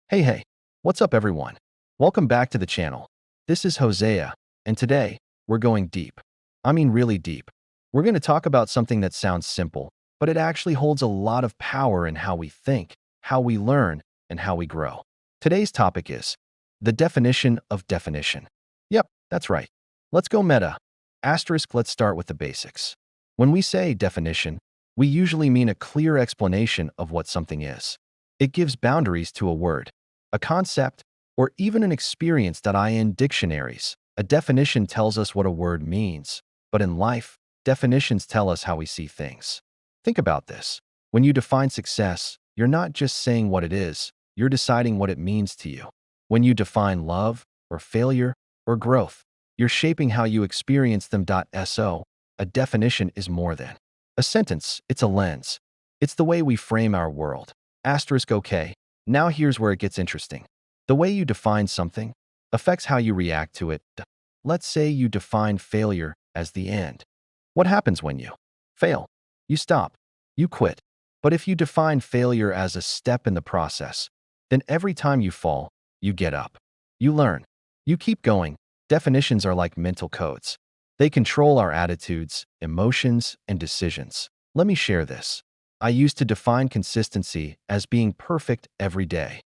Hey, what's up everyone? Welcome back to the channel. This is Hosea, and today, we're going deep. I mean really deep. We're going to talk about something that sounds simple, but it actually holds a lot of power in how we think, how we learn, and how we grow. Today's topic is the definition of definition. Yep, that's right. Let's go meta. Let's start with the basics. When we say definition, we usually mean a clear explanation of what something is. It gives boundaries to a word, a concept, or even an experience. In dictionaries, a definition tells us what a word means, but in life, definitions tell us how we see things. Think about this. When you define success, you're not just saying what it is, you're deciding what it means to you. When you define love, or failure, or growth, you're shaping how you experience them. A definition is more than a sentence, it's a lens. It's the way we frame our world. Okay, now here's where it gets interesting. The way you define something affects how you react to it. Let's say you define failure as the end. What happens when you fail? You stop. You quit. But if you define failure as a step in the process, then every time you fall, you get up. You learn. You keep going. Definitions are like mental codes. They control our attitudes, emotions, and decisions. Let me share this. I used to define consistency as being perfect every day.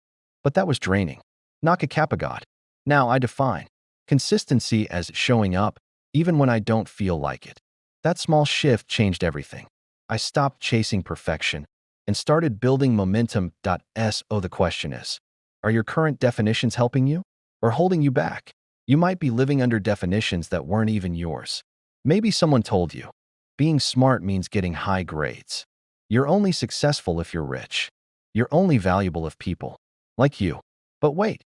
But that was draining. Knock a kappa god. Now I define consistency as showing up, even when I don't feel like it. That small shift changed everything. I stopped chasing perfection and started building momentum. The question is, are your current definitions helping you or holding you back? You might be living under definitions that weren't even yours. Maybe someone told you, being smart means getting high grades. You're only successful if you're rich. You're only valuable if people like you. But wait,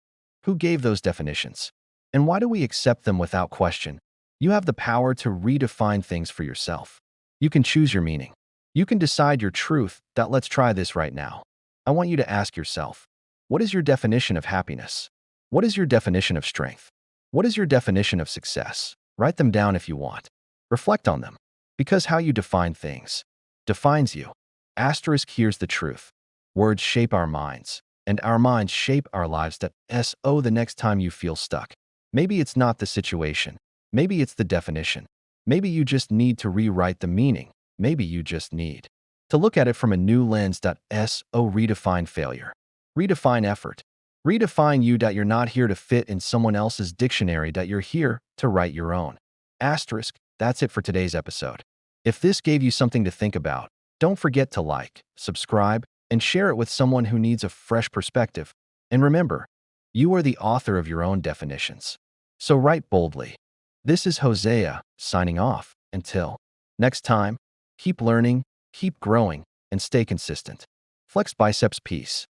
who gave those definitions? And why do we accept them without question? You have the power to redefine things for yourself. You can choose your meaning. You can decide your truth. Let's try this right now. I want you to ask yourself, what is your definition of happiness? What is your definition of strength? What is your definition of success? Write them down if you want. Reflect on them. Because how you define things defines you. Here's the truth. Words shape our minds, and our minds shape our lives. The next time you feel stuck, maybe it's not the situation. Maybe it's the definition. Maybe you just need to rewrite the meaning. Maybe you just need to look at it from a new lens. Redefine failure. Redefine effort. Redefine you. You're not here to fit in someone else's dictionary. You're here to write your own. That's it for today's episode. If this gave you something to think about, don't forget to like, subscribe, and share it with someone who needs a fresh perspective. And remember, you are the author of your own definitions. So write boldly. This is Hosea, signing off. Until next time, keep learning, keep growing, and stay consistent. Flex biceps. Peace.